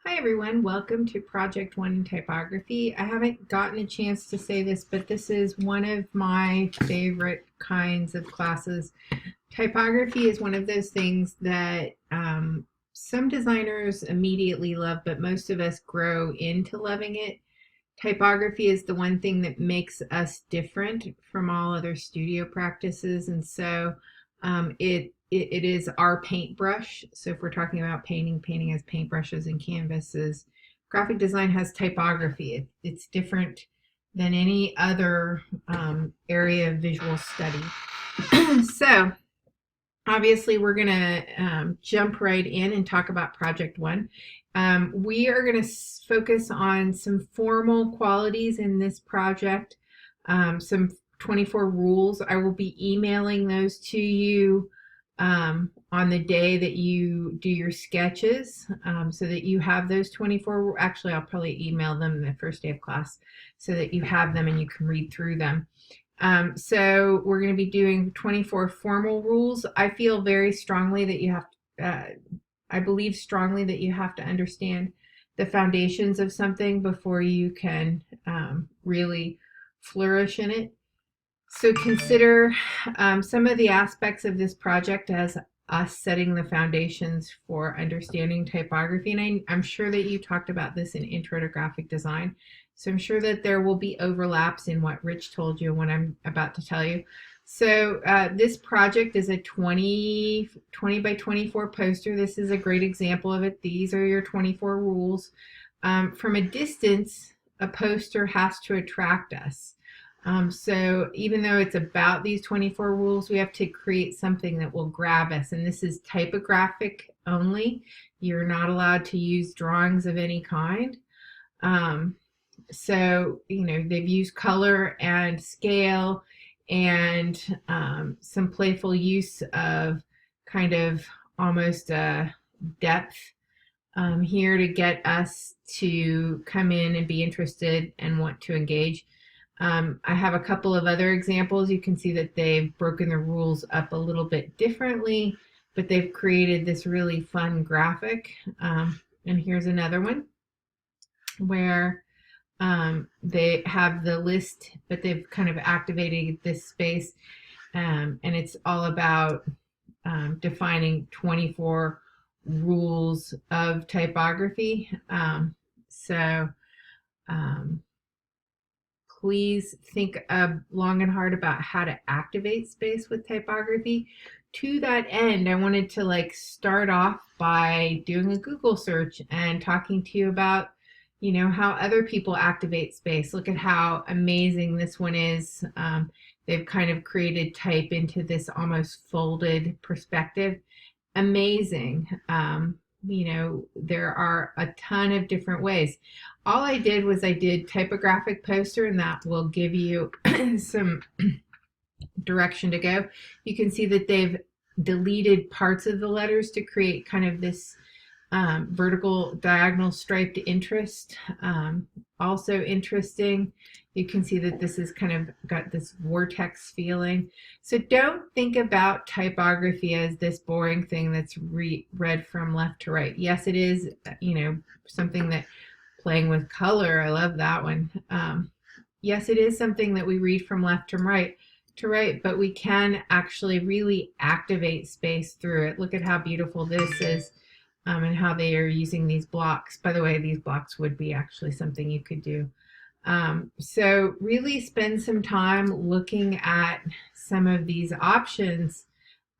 Hi everyone, welcome to Project 1 in Typography. I haven't gotten a chance to say this, but this is one of my favorite kinds of classes. Typography is one of those things that some designers immediately love, but most of us grow into loving it. Typography is the one thing that makes us different from all other studio practices, and so it is our paintbrush. So if we're talking about painting has paintbrushes and canvases. Graphic design has typography. It's different than any other area of visual study. So obviously we're going to jump right in and talk about Project 1. We are going to focus on some formal qualities in this project, some 24 rules. I will be emailing those to you on the day that you do your sketches, so that you have those 24. Actually, I'll probably email them the first day of class so that you have them and you can read through them. So we're going to be doing 24 formal rules. I feel very strongly that you have I believe strongly that you have to understand the foundations of something before you can really flourish in it. So consider some of the aspects of this project as us setting the foundations for understanding typography. And I'm sure that you talked about this in Intro to Graphic Design. So I'm sure that there will be overlaps in what Rich told you and what I'm about to tell you. So this project is a 20 by 24 poster. This is a great example of it. These are your 24 rules. From a distance, a poster has to attract us. So even though it's about these 24 rules, we have to create something that will grab us. And this is typographic only. You're not allowed to use drawings of any kind. So, they've used color and scale and some playful use of kind of almost a depth here to get us to come in and be interested and want to engage. I have a couple of other examples. You can see that they've broken the rules up a little bit differently, but they've created this really fun graphic. And here's another one where they have the list, but they've kind of activated this space, and it's all about defining 24 rules of typography. Please think long and hard about how to activate space with typography. To that end, I wanted to start off by doing a Google search and talking to you about how other people activate space. Look at how amazing this one is. They've kind of created type into this almost folded perspective. Amazing. There are a ton of different ways. All I did was I did typographic poster, and that will give you some direction to go. You can see that they've deleted parts of the letters to create kind of this vertical diagonal striped interest. Also interesting, you can see that this is kind of got this vortex feeling. So don't think about typography as this boring thing that's read from left to right. Yes, it is, something that playing with color. I love that one. Yes, it is something that we read from left to right, but we can actually really activate space through it. Look at how beautiful this is. And how they are using these blocks. By the way, these blocks would be actually something you could do. So really spend some time looking at some of these options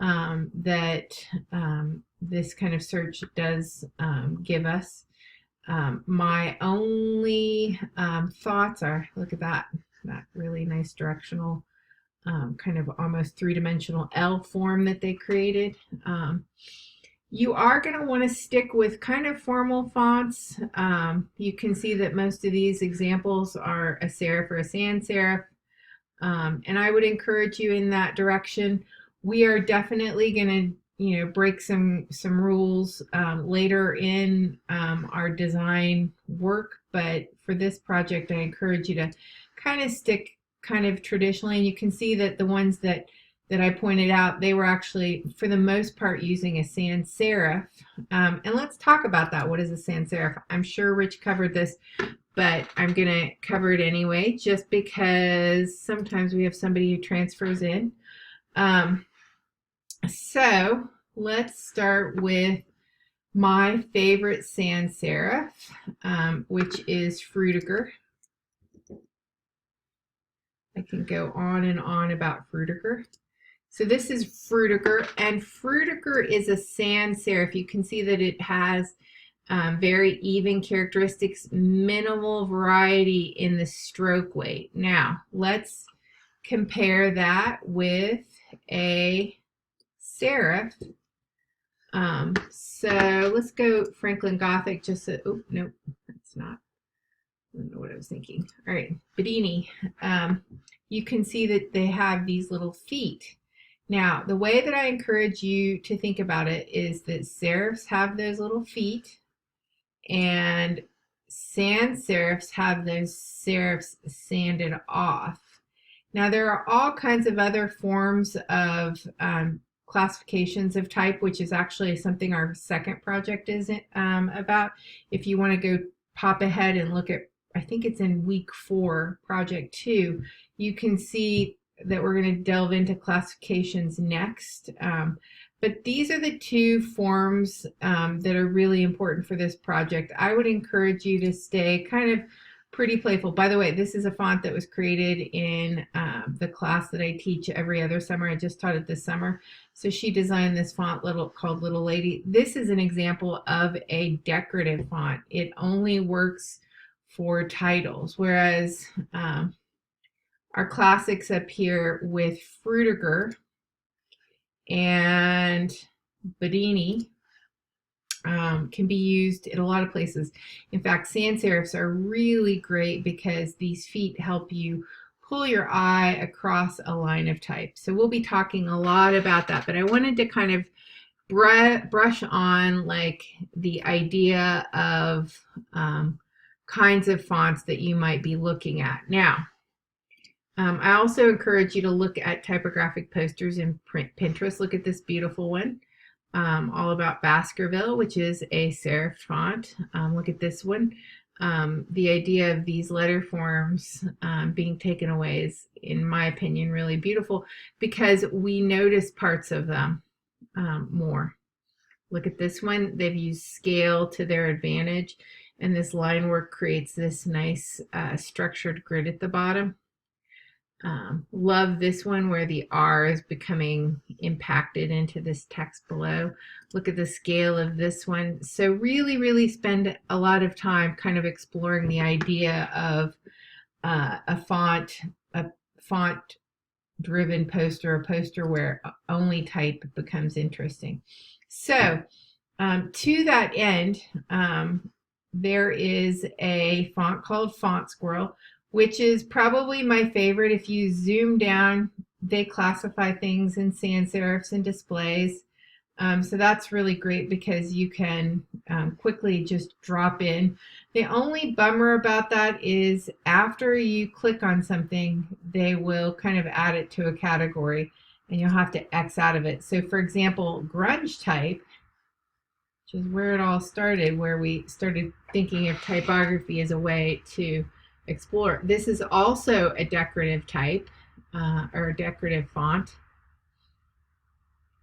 that this kind of search does give us. My only thoughts are, look at that really nice directional kind of almost three-dimensional L form that they created. You are going to want to stick with kind of formal fonts. You can see that most of these examples are a serif or a sans serif, and I would encourage you in that direction. We are definitely going to, break some rules later in our design work, but for this project, I encourage you to kind of stick kind of traditionally. And you can see that the ones that that I pointed out, they were actually, for the most part, using a sans serif. And let's talk about that. What is a sans serif? I'm sure Rich covered this, but I'm going to cover it anyway, just because sometimes we have somebody who transfers in. So let's start with my favorite sans serif, which is Frutiger. I can go on and on about Frutiger. So this is Frutiger, and Frutiger is a sans serif. You can see that it has very even characteristics, minimal variety in the stroke weight. Now, let's compare that with a serif. So let's go Franklin Gothic, just so, oh, no, that's not. I don't know what I was thinking. All right, Bedini. You can see that they have these little feet. Now, the way that I encourage you to think about it is that serifs have those little feet, and sans serifs have those serifs sanded off. Now, there are all kinds of other forms of classifications of type, which is actually something our second project is about. If you want to go pop ahead and look at, I think it's in week 4, project 2, you can see that we're going to delve into classifications next. But these are the 2 forms that are really important for this project. I would encourage you to stay kind of pretty playful. By the way, this is a font that was created in the class that I teach every other summer. I just taught it this summer. So she designed this font called Little Lady. This is an example of a decorative font. It only works for titles, whereas our classics up here with Frutiger and Bedini can be used in a lot of places. In fact, sans serifs are really great because these feet help you pull your eye across a line of type. So we'll be talking a lot about that, but I wanted to kind of brush on like the idea of kinds of fonts that you might be looking at. Now, I also encourage you to look at typographic posters in Pinterest. Look at this beautiful one, all about Baskerville, which is a serif font. Look at this one. The idea of these letter forms being taken away is, in my opinion, really beautiful because we notice parts of them more. Look at this one. They've used scale to their advantage, and this line work creates this nice structured grid at the bottom. Love this one where the R is becoming impacted into this text below. Look at the scale of this one. So really, really spend a lot of time kind of exploring the idea of a font-driven poster, a poster where only type becomes interesting. So to that end, there is a font called Font Squirrel, which is probably my favorite. If you zoom down, they classify things in sans serifs and displays. So that's really great because you can quickly just drop in. The only bummer about that is after you click on something, they will kind of add it to a category and you'll have to X out of it. So for example, grunge type, which is where it all started, where we started thinking of typography as a way to explore. This is also a decorative type or a decorative font.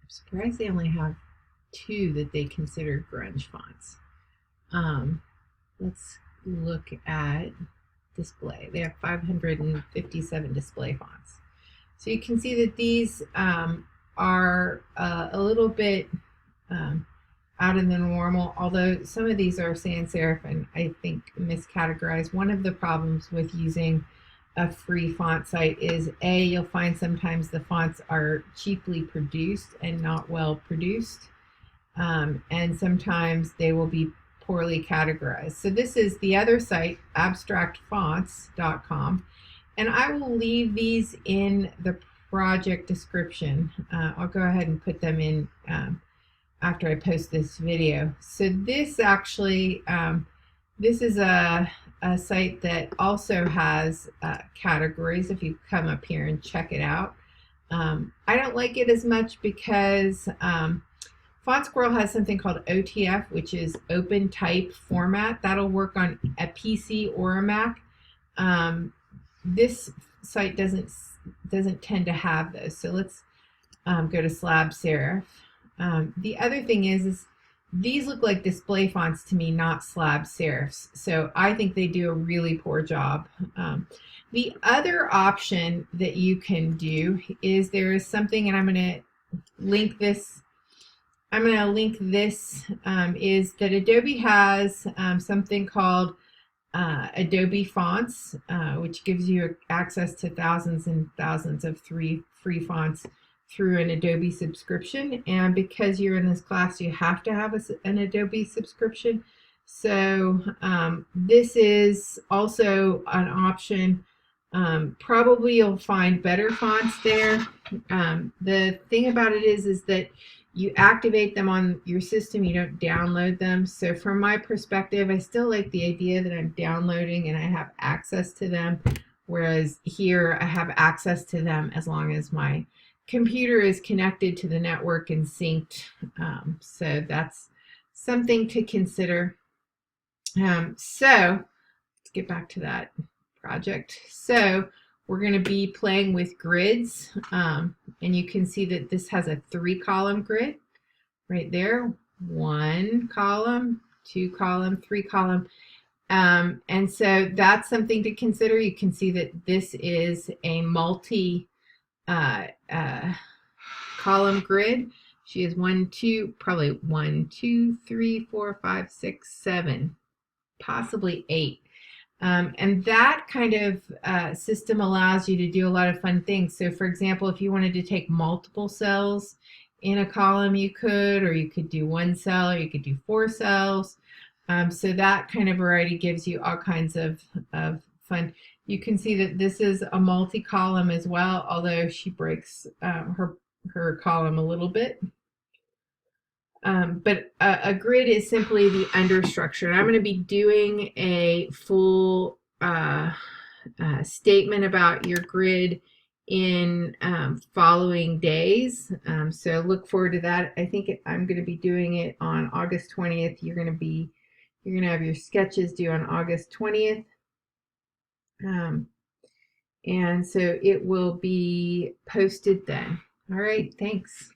I'm surprised they only have 2 that they consider grunge fonts. Let's look at display. They have 557 display fonts. So you can see that these are a little bit out of the normal, although some of these are sans serif and I think miscategorized. One of the problems with using a free font site is you'll find sometimes the fonts are cheaply produced and not well produced, and sometimes they will be poorly categorized. So this is the other site, abstractfonts.com, and I will leave these in the project description. I'll go ahead and put them in after I post this video. So this actually, this is a site that also has categories if you come up here and check it out. I don't like it as much because Font Squirrel has something called OTF, which is Open Type Format. That'll work on a PC or a Mac. This site doesn't tend to have those. So let's go to slab serif. The other thing is these look like display fonts to me, not slab serifs. So I think they do a really poor job. The other option that you can do is there is something, and I'm going to link this. Is that Adobe has something called Adobe Fonts, which gives you access to thousands and thousands of free fonts through an Adobe subscription. And because you're in this class, you have to have an Adobe subscription. So this is also an option. Probably you'll find better fonts there. The thing about it is that you activate them on your system, you don't download them. So from my perspective, I still like the idea that I'm downloading and I have access to them, whereas here I have access to them as long as my computer is connected to the network and synced. So that's something to consider. So let's get back to that project. So we're going to be playing with grids, and you can see that this has a 3-column grid right there. 1 column, 2 column, 3 column. And so that's something to consider. You can see that this is a multi column grid. She has probably 1, 2, 3, 4, 5, 6, 7, possibly 8. And that kind of system allows you to do a lot of fun things. So for example, if you wanted to take multiple cells in a column, you could, or you could do 1 cell, or you could do 4 cells. So that kind of variety gives you all kinds of fun. You can see that this is a multi-column as well, although she breaks her column a little bit. But a grid is simply the understructure. And I'm going to be doing a full statement about your grid in following days. So look forward to that. I think I'm going to be doing it on August 20th. You're going to have your sketches due on August 20th. And so it will be posted then. All right, thanks.